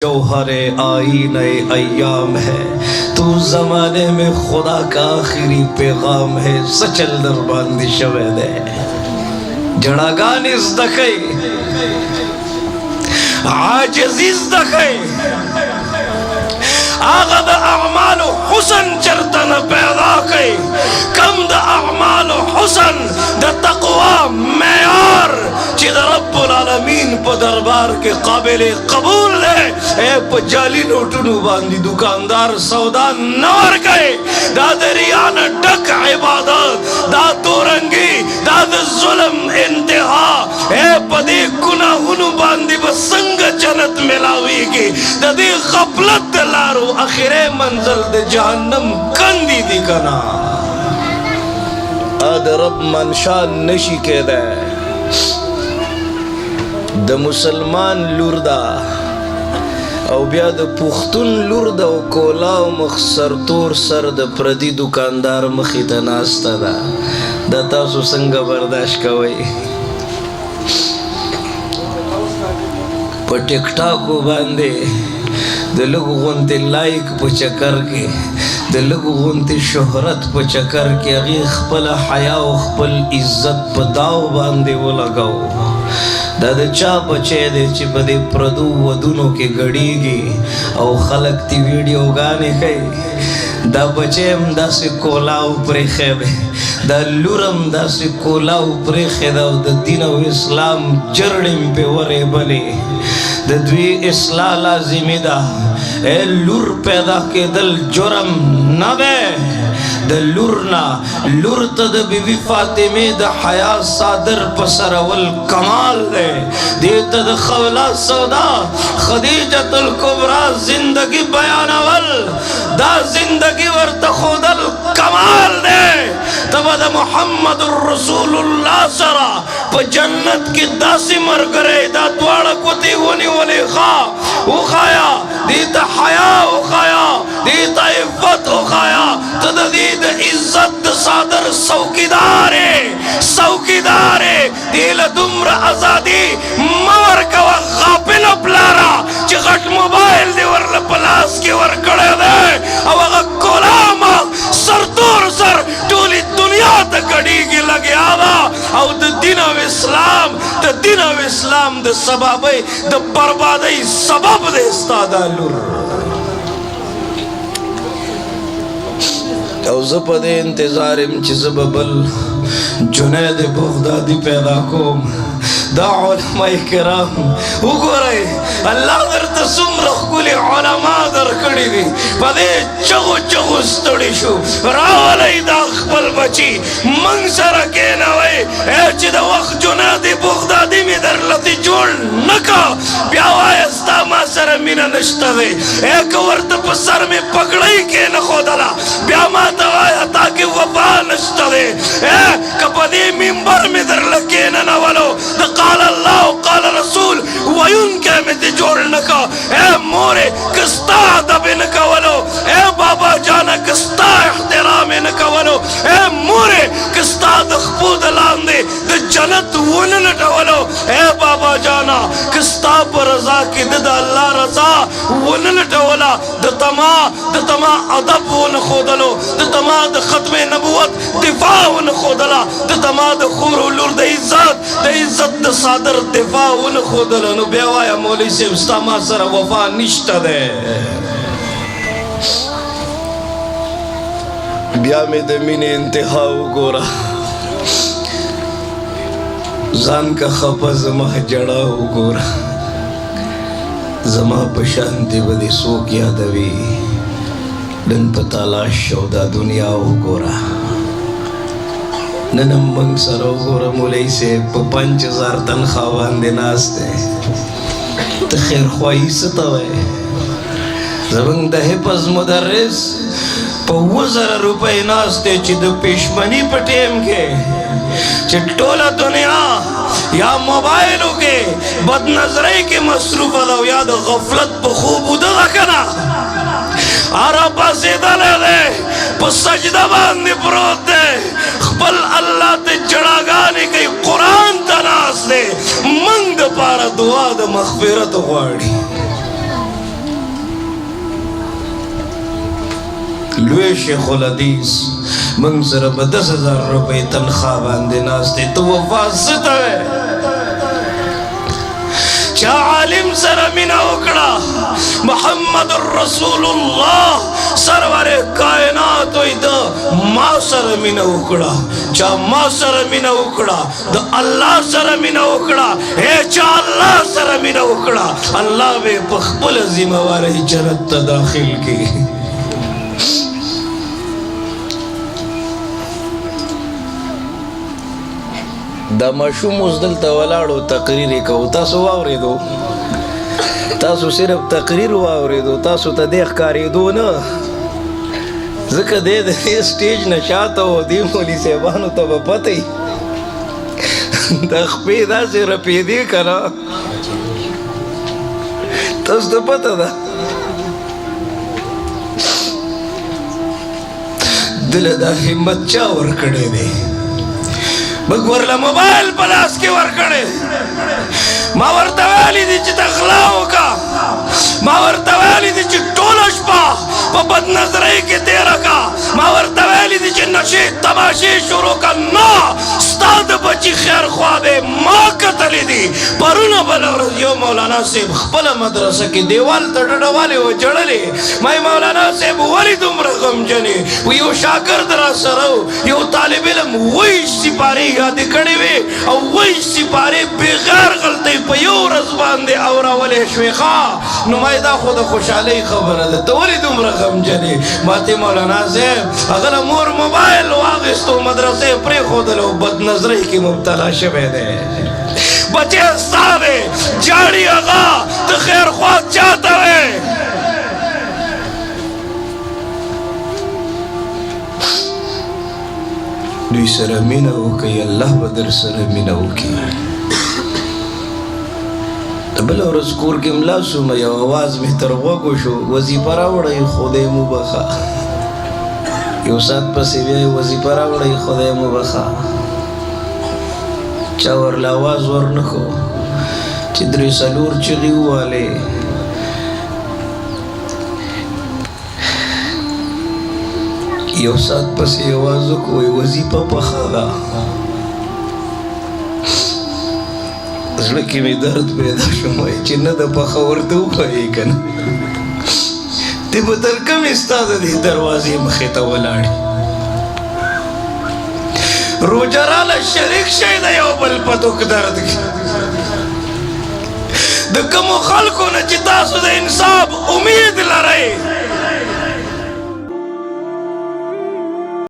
जौहर आईने अय्याम है, तू जमाने में खुदा का आखिरी पैगाम है. सचल दरबांदी शवेद है जड़ागानिस दखे आजिज़ दखे आगद अमाल हुसन चरतन पैदा कई कम द अमाल हुसन द तक़वा मेयार चिद रब्बुल आलमीन प दरबार के काबिल कबूल है. ए प जाली नोटनु बांधी दुकानदार सौदा नवर गए दा दरियान डक इबादत दा तोरंगी दा जुल्म इंतहा ए पदे गुनाहुनु बांधी बसंग जन्नत मिलावी की ददी गफलत लारो आखिरे मंजिल दे जहन्नम कंदी दी कना अद रब मनशा नशी के दे द मुसलमान लुरदा او بیا د پښتون لور د کولا او مخسر تور سر د پردي دکاندار مخې ته ناسته ده. دا تاسو څنګه برداشت کوئ؟ په ټیک ټاک باندې د لږ غونډې لایک په چکر کې د لږ غونډې شهرت په چکر کې هغې خپل حیا او خپل عزت په داو باندې ولګاو. دا د چا بچی دی چې په دې پردو ودونو کې ګډېږي او خلک تی ویډیوګانې کوي. دا بچی هم داسې کولاو پرېښی دی، دا لور هم داسې کولاو پرېښی ده او د دین او اسلام جرړې م پې ورېبلې. د دوی اصلاح لازمي ده. ای لور پیدا کېدل جرم نه دی. د لور نه لور ته د بیبي فاطمې د حیا صادر په سرول کمال دی. دې ته د خولا سودا خدیجة الکبرا زندگی بیانول دا زندگی ورته ښودل کمال دی. ته به د محمد رسول الله سره په جنت کې داسې ملګری دا دواړه ګوتې ونیولې ښه وښایه دې ته حیا وښایه دې ته عفت وښایه. ته د دې د عزت د صادر څوکیدار یې دې له دومره ازادي مه ورکوه غافله پلاره چې غټ موبایل دې ورله په لاس کې ورکړی دی او هغه غلامه سرتور سر ټولې دنیا ته ګډېږي لګیا ده او د دین او اسلام د سبابۍ د بربادۍ سبب دی ستا دا لور. او زه په دې انتظار یم چې زه به بل جنید بغدادي پیدا کوم. دا علماء کرام وګورئ الله درته څومره ښکلي علما درکړي دي. په دې چغو ستړي شو راولئ دا خپل بچي موږ سره کښېنوئ. چې د وخت جنید بغدادي مې درلته جوړ نه که بیا وایه ستا ما سره مینه نشته دی. که ورته په سر مې پګړۍ کښېنښودله بیا ما ته وایه تا کې وفا نشته دی. که په دې منبر مې درله کښېننولو د قال الله قال رسول ویونکی مې دې جوړ نه که مورې که ستا ادب یې نه کولو بابا جانه که ستا احترام یې نه کولو مورې که ستا د خپو د لاندې د جنت ونه لټولو بابا جانا که ستا په رضا کې د الله رضا ونه لټوله د تما ادب ونه ښودلو د تما د ختم نبوت دفاع ونه ښودله د تما د خور و لور د عزت د صادر دفاع ونه ښودله. نو بیا وایه مولوي صاحب ستا ما سره وفا نشته دی. بیا مې د مینې انتها وګوره ځان که خفه زما جړه وګوره زما په شانتې به دې څوک یادوي. نن په تلاش شو دا دنیا وګوره نن هم موږ سره وګوره مولوي صاحب په 5000 تنخوا باندې ناست دی. ته خیرخواهي څه ته وایې؟ زموږ د حفظ مدرس په 2000 روپۍ ناست دی چې د پېشمني په ټیم کې چې ټوله دنیا یا موبایلو کې بد نظرۍ کې مصروفه ده او یا د غفلت په خوب وده ده که نه پاڅېدلی دی په سجده باندې پروت دی خپل الله ته جړاګانې کوي قرآن ته ناست دی موږ دپاره دعا د مغفرت غواړي لوی شیخ الحدیث من سره په 10,000 روپۍ تنخواه باندې ناست دی ته وفا څه ته وایې چا عالم سره مینه وکړه محمد رسول الله سرور کائنات وی د ما سره مینه وکړه چا ما سره مینه وکړه د الله سره مینه وکړه اے چا الله سره مینه وکړه الله به په خپل ذمہواری جنت ته داخل کړي دا ماشوم اوس دلته ولاړو تقریر یې کوو تاسو واورېدو تاسو صرف تقریر واورېدو تاسو ته دې ښکارېدو نه ځکه دی د دې سټیج نه شاته و دې مولي صاحبانو ته به پته وي د خپې داسې رپېدې که نه تاسو ته پته ده دله دا همت چا ورکړی دی موږ ورله موبایل په لاس کې ورکړی ما ورته ویلي دي چې ته غلا وکړه ما ورته ویلي دي چې ټوله شپه په بدنظرۍ کې تېره کړه ما ورته ویلي دي چې نشې تماشې شروع کړه نه ستا د بچي خیرخوا به ما کتلې دي پرونه بله ورځ یو مولانا صاحب خپله مدرسه کې دیوال ته ډډه والې وجړلې ما مولانا صاحب ولې دومره غمجنې و یو شاګرد را سره و یو طالب علم ویش سپارې یادې کړې وې او ویش سپارې بغیر غلطۍ په یو ورځ باندې اورولې شوې ښه نو ما دا خو د خوشحالۍ خبره ده ته ولې دومره غمجنې ما ته مولانا صاحب هغه له مور موبایل واخیستو مدرسې پرېښودله او بدنظرۍ کې مبتلا شوی دی بچی ستا دی جاړي هغه ته خیرخوا چاته وې دوی سره مینه وکړئ الله به در سره مینه وکړي د بله ورځ کور کې ملا شوم یو اواز مې تر غوږو شو وظیفه راوړئ خدای مو بخه یو ساعت پسې بیا یې وظیفه راوړئ خدای مو بخه چا ورله اواز ورنه کړو چې درې څلور چغې ووالې یو ساعت پسې اواز وکړو وظیفه پخه ده زړه کې مې درد پیدا شو چې نه د پخه ورته ووایې که نه ته به تر کومې ستا د دې دروازې مخې ته ولاړې روژه راله شریک شئ د یو بل په دک درد کې د کومو خلکو نه چې تاسو د انصاف امید لرئ